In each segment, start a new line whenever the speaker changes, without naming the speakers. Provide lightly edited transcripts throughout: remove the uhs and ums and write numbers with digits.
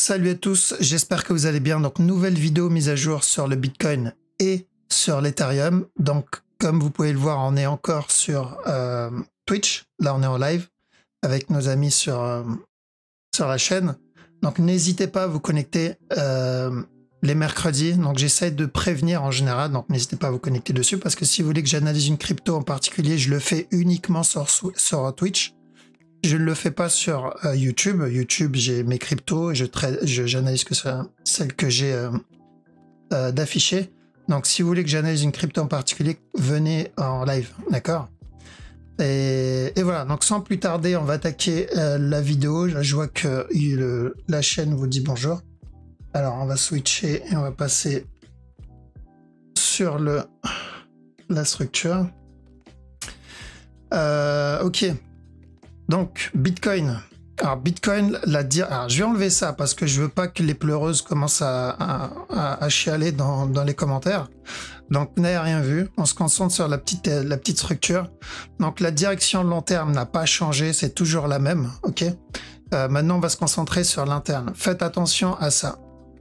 Salut à tous, j'espère que vous allez bien. Donc nouvelle vidéo mise à jour sur le Bitcoin et sur l'Ethereum. Donc comme vous pouvez le voir, on est encore sur Twitch. Là on est en live avec nos amis sur la chaîne. Donc n'hésitez pas à vous connecter les mercredis. Donc j'essaie de prévenir en général, donc n'hésitez pas à vous connecter dessus parce que si vous voulez que j'analyse une crypto en particulier, je le fais uniquement sur Twitch. Je ne le fais pas sur YouTube. YouTube, j'ai mes cryptos et j'analyse que celle que j'ai d'afficher. Donc, si vous voulez que j'analyse une crypto en particulier, venez en live, d'accord? Et voilà, donc sans plus tarder, on va attaquer la vidéo. Je vois que la chaîne vous dit bonjour. Alors, on va switcher et on va passer sur la structure. Ok. Donc, Bitcoin. Alors, Bitcoin, alors, je vais enlever ça parce que je veux pas que les pleureuses commencent à chialer dans les commentaires. Donc, n'ayez rien vu. On se concentre sur la petite structure. Donc, la direction de long terme n'a pas changé. C'est toujours la même. OK. Maintenant, on va se concentrer sur l'interne. Faites attention à ça.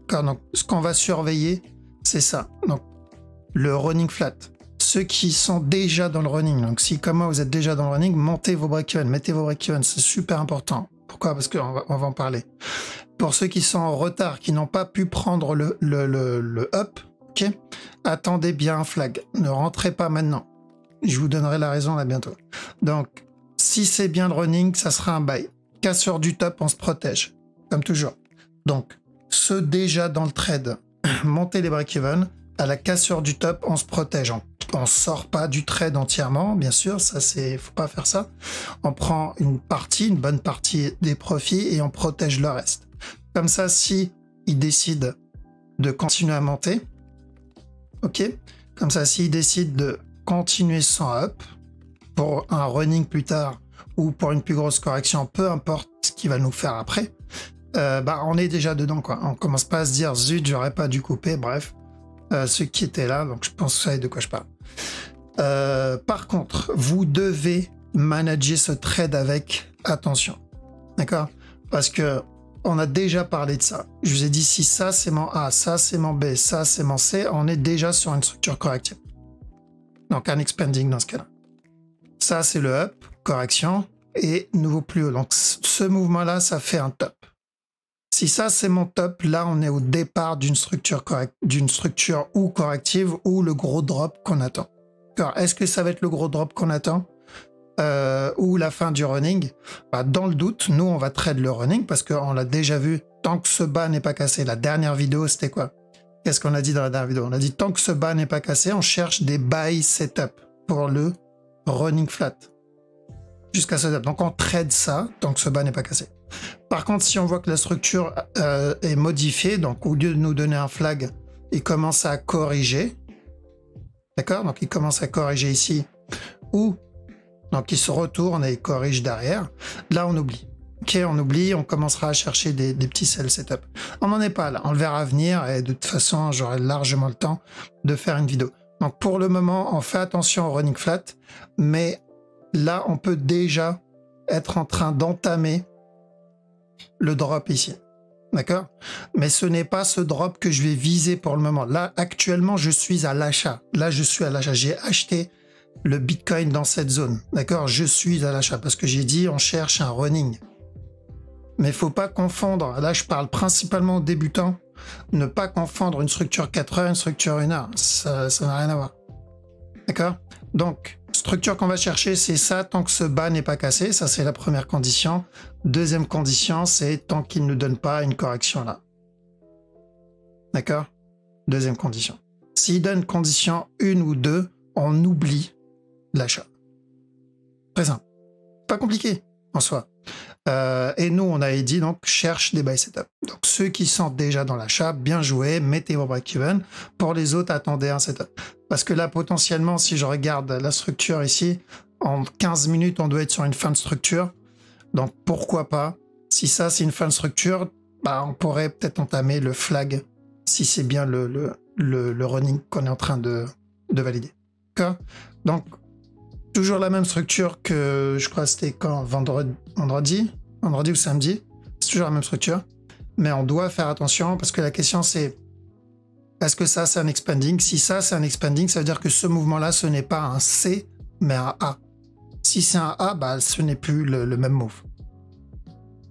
Donc, ce qu'on va surveiller, c'est ça. Donc, le running flat. Ceux qui sont déjà dans le running, donc si comme moi vous êtes déjà dans le running, montez vos break-even, mettez vos break-even, c'est super important. Pourquoi? Parce qu'on va en parler. Pour ceux qui sont en retard, qui n'ont pas pu prendre le up, ok, attendez bien un flag, ne rentrez pas maintenant. Je vous donnerai la raison là bientôt. Donc, si c'est bien le running, ça sera un buy. Casseur du top, on se protège, comme toujours. Donc, ceux déjà dans le trade, montez les break-even. À la cassure du top, on se protège. On sort pas du trade entièrement, bien sûr, ça faut pas faire ça. On prend une bonne partie des profits et on protège le reste. Comme ça, si il décide de continuer à monter, ok. Comme ça, s'il décide de continuer son up pour un running plus tard ou pour une plus grosse correction, peu importe ce qu'il va nous faire après, on est déjà dedans, quoi. On commence pas à se dire zut, j'aurais pas dû couper, bref. Ceux qui étaient là, donc je pense que vous savez de quoi je parle. Par contre, vous devez manager ce trade avec attention, d'accord? Parce que on a déjà parlé de ça. Je vous ai dit si ça c'est mon A, ça c'est mon B, ça c'est mon C, on est déjà sur une structure corrective. Donc un expanding dans ce cas-là. Ça c'est le up, correction, et nouveau plus haut. Donc ce mouvement-là, ça fait un top. Si ça c'est mon top, là on est au départ d'une structure ou corrective ou le gros drop qu'on attend. Est-ce que ça va être le gros drop qu'on attend ou la fin du running? Dans le doute, nous on va trade le running parce qu'on l'a déjà vu, tant que ce bas n'est pas cassé. La dernière vidéo c'était quoi? Qu'est-ce qu'on a dit dans la dernière vidéo? On a dit tant que ce bas n'est pas cassé, on cherche des buy setup pour le running flat. Jusqu'à ce top. Donc on trade ça tant que ce bas n'est pas cassé. Par contre, si on voit que la structure est modifiée, donc au lieu de nous donner un flag, il commence à corriger. D'accord? Donc il commence à corriger ici. Ou donc il se retourne et il corrige derrière. Là, on oublie. Ok, on oublie, on commencera à chercher des petits sell setup. On n'en est pas là. On le verra venir et de toute façon, j'aurai largement le temps de faire une vidéo. Donc pour le moment, on fait attention au running flat, mais là, on peut déjà être en train d'entamer le drop ici, d'accord? Mais ce n'est pas ce drop que je vais viser pour le moment. Là, actuellement, je suis à l'achat. Là, je suis à l'achat. J'ai acheté le Bitcoin dans cette zone, d'accord? Je suis à l'achat parce que j'ai dit on cherche un running. Mais il faut pas confondre. Là, je parle principalement aux débutants. Ne pas confondre une structure 4 heures et une structure 1 heure. Ça n'a rien à voir. D'accord? Donc, structure qu'on va chercher, c'est ça tant que ce bas n'est pas cassé. Ça, c'est la première condition. Deuxième condition, c'est tant qu'il ne donne pas une correction là. D'accord? Deuxième condition. S'il donne condition 1 ou 2, on oublie l'achat. Très simple. Pas compliqué en soi. Et nous, on avait dit donc cherche des buy setup. Donc ceux qui sont déjà dans l'achat, bien joué, mettez vos break-even. Pour les autres, attendez un setup. Parce que là, potentiellement, si je regarde la structure ici, en 15 minutes, on doit être sur une fin de structure. Donc pourquoi pas? Si ça, c'est une fin de structure, on pourrait peut-être entamer le flag si c'est bien le running qu'on est en train de valider. D'accord? Donc, toujours la même structure que, je crois, c'était quand? Vendredi ou samedi. C'est toujours la même structure. mais on doit faire attention parce que la question c'est est-ce que ça c'est un expanding? Si ça c'est un expanding, ça veut dire que ce mouvement-là, ce n'est pas un C, mais un A. Si c'est un A, bah, ce n'est plus le même move.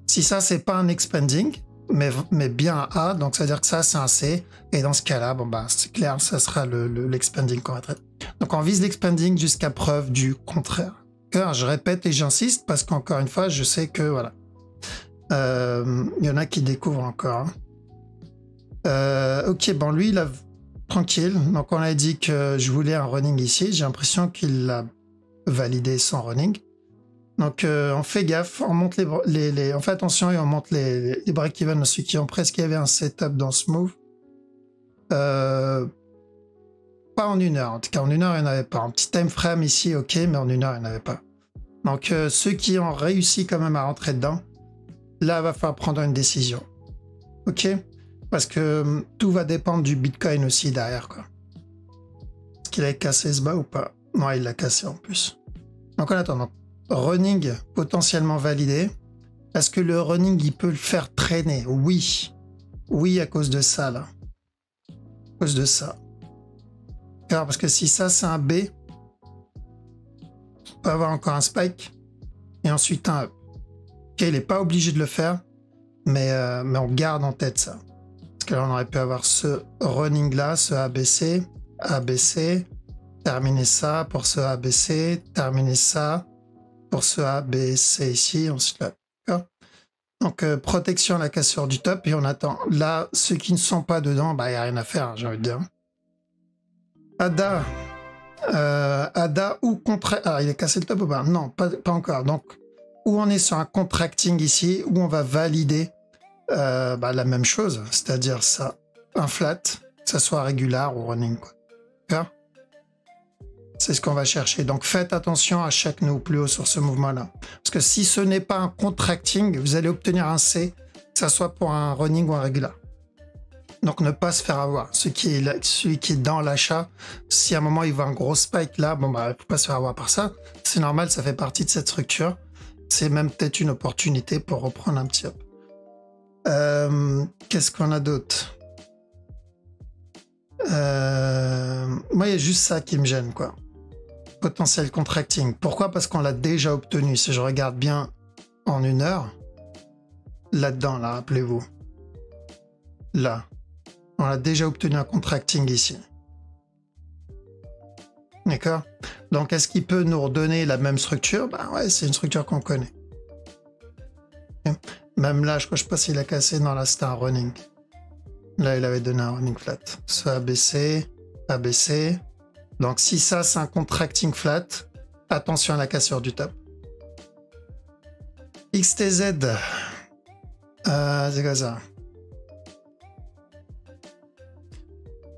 Si ça c'est pas un expanding, mais bien un A, donc ça veut dire que ça c'est un C, et dans ce cas-là, bon bah c'est clair, ça sera l'expanding qu'on va traiter. Donc on vise l'expanding jusqu'à preuve du contraire. Alors, je répète et j'insiste parce qu'encore une fois, je sais que voilà. Il y en a qui découvrent encore. Ok, bon, lui, il a tranquille. Donc, on a dit que je voulais un running ici. J'ai l'impression qu'il l'a validé sans running. Donc, on fait gaffe. On monte on fait attention et on monte les break-even. Ceux qui ont presque avait un setup dans ce move. Pas en 1 heure. En tout cas, en 1 heure, il n'y en avait pas. Un petit time frame ici, ok, mais en 1 heure, il n'y en avait pas. Donc, ceux qui ont réussi quand même à rentrer dedans, là, il va falloir prendre une décision. Ok? Parce que tout va dépendre du Bitcoin aussi derrière, quoi. Est-ce qu'il a cassé ce bas ou pas? Non, il l'a cassé en plus. Donc, en attendant, running potentiellement validé. Est-ce que le running, il peut le faire traîner? Oui. Oui, à cause de ça, là. À cause de ça. Alors, parce que si ça, c'est un B, on peut avoir encore un spike et ensuite un up. Ok, il n'est pas obligé de le faire, mais on garde en tête ça. Parce que là, on aurait pu avoir ce running là, ce ABC, ABC, terminer ça pour ce ABC, terminer ça pour ce ABC ici, ensuite là. Donc, protection à la cassure du top et on attend. Là, ceux qui ne sont pas dedans, bah, il n'y a rien à faire, hein, j'ai envie de dire. ADA. ADA ou contrat. Ah, il est cassé le top ou pas? Non, pas encore. Donc, où on est sur un contracting ici, où on va valider la même chose, c'est-à-dire ça, un flat, que ça soit régulier ou running, quoi. D'accord? C'est ce qu'on va chercher. Donc, faites attention à chaque nœud plus haut sur ce mouvement-là. Parce que si ce n'est pas un contracting, vous allez obtenir un C, que ça soit pour un running ou un régulier. Donc, ne pas se faire avoir. Celui qui est dans l'achat, si à un moment il voit un gros spike là, bon, bah, il ne faut pas se faire avoir par ça. C'est normal, ça fait partie de cette structure. C'est même peut-être une opportunité pour reprendre un petit up. Qu'est-ce qu'on a d'autre? Moi, il y a juste ça qui me gêne, quoi. Potentiel contracting. Pourquoi? Parce qu'on l'a déjà obtenu. Si je regarde bien en 1 heure, là-dedans, là, rappelez-vous. Là. On a déjà obtenu un contracting ici. D'accord? Donc, est-ce qu'il peut nous redonner la même structure? Ben ouais, c'est une structure qu'on connaît. Okay. Même là, je crois, je sais pas s'il a cassé. Non, là, c'était un running. Là, il avait donné un running flat. Ce ABC, ABC. Donc, si ça, c'est un contracting flat, attention à la cassure du top. XTZ. C'est quoi ça?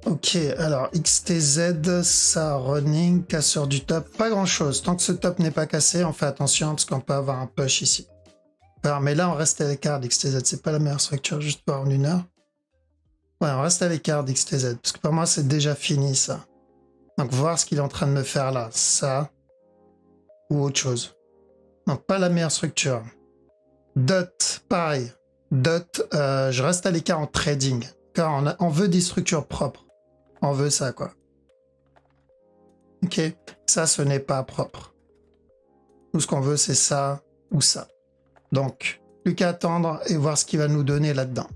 Ok, alors XTZ, ça running, cassure du top, pas grand chose. Tant que ce top n'est pas cassé, on fait attention parce qu'on peut avoir un push ici. Alors, mais là, on reste à l'écart d'XTZ, c'est pas la meilleure structure, juste pour en 1 heure. Ouais, on reste à l'écart d'XTZ, parce que pour moi, c'est déjà fini ça. Donc, voir ce qu'il est en train de me faire là, ça, ou autre chose. Donc, pas la meilleure structure. DOT, pareil. DOT, je reste à l'écart en trading, car on veut des structures propres. On veut ça, quoi. Ok, ça, ce n'est pas propre. Tout ce qu'on veut, c'est ça ou ça. Donc, plus qu'à attendre et voir ce qu'il va nous donner là-dedans.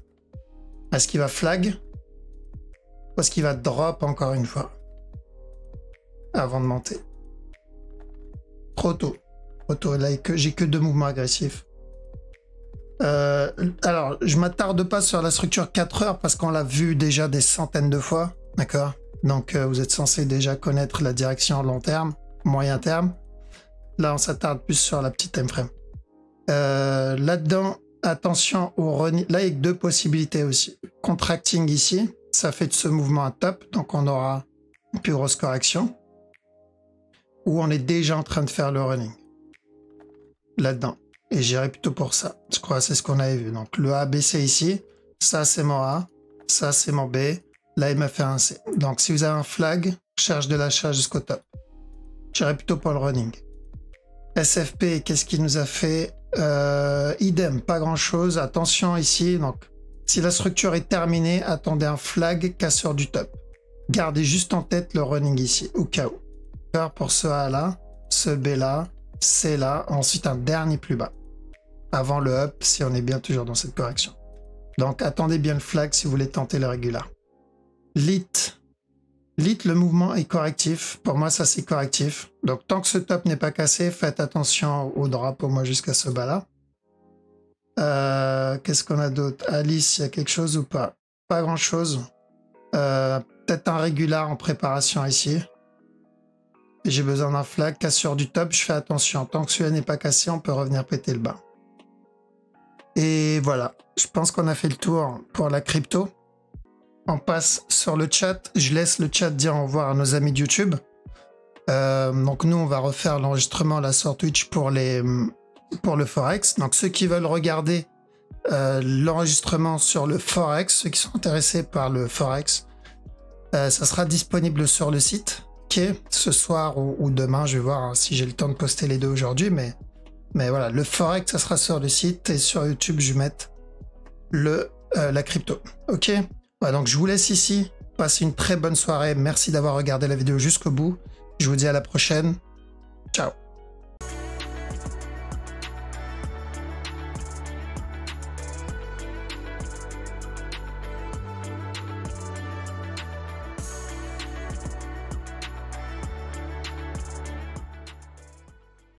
Est-ce qu'il va flag? Ou est-ce qu'il va drop encore une fois? Avant de monter. Trop tôt. Trop tôt. Là, j'ai que 2 mouvements agressifs. Alors, je m'attarde pas sur la structure 4 heures parce qu'on l'a vu déjà des centaines de fois. D'accord? Donc, vous êtes censé déjà connaître la direction long terme, moyen terme. Là, on s'attarde plus sur la petite time frame. Là-dedans, attention au running. Là, il y a 2 possibilités aussi. Contracting ici, ça fait de ce mouvement un top, donc on aura une plus grosse correction. Ou on est déjà en train de faire le running. Là-dedans. Et j'irai plutôt pour ça. Je crois que c'est ce qu'on avait vu. Donc, le ABC ici, ça c'est mon A, ça c'est mon B. Là, il m'a fait un C. Donc, si vous avez un flag, cherche de l'achat jusqu'au top. J'irai plutôt pour le running. SFP, qu'est-ce qu'il nous a fait? Idem, pas grand chose. Attention ici. Donc, Si la structure est terminée, attendez un flag casseur du top. Gardez juste en tête le running ici, au cas où. Pour ce A là, ce B là, C là, ensuite un dernier plus bas. Avant le up, si on est bien toujours dans cette correction. Donc attendez bien le flag si vous voulez tenter le régular. Lit, le mouvement est correctif. Pour moi, ça c'est correctif. Donc tant que ce top n'est pas cassé, faites attention au drop au moins jusqu'à ce bas là. Qu'est-ce qu'on a d'autre? Alice, il y a quelque chose ou pas? Pas grand chose. Peut-être un régular en préparation ici. J'ai besoin d'un flag, cassure du top, je fais attention. Tant que celui-là n'est pas cassé, on peut revenir péter le bas. Et voilà, je pense qu'on a fait le tour pour la crypto. On passe sur le chat. Je laisse le chat dire au revoir à nos amis de YouTube. Donc nous, on va refaire l'enregistrement là sur Twitch pour le Forex. Donc ceux qui veulent regarder l'enregistrement sur le Forex, ceux qui sont intéressés par le Forex, ça sera disponible sur le site. Ok, ce soir ou demain, je vais voir hein, si j'ai le temps de poster les deux aujourd'hui, mais voilà, le Forex, ça sera sur le site et sur YouTube, je vais mettre la crypto. Ok, voilà, donc je vous laisse ici. Passez une très bonne soirée. Merci d'avoir regardé la vidéo jusqu'au bout. Je vous dis à la prochaine. Ciao.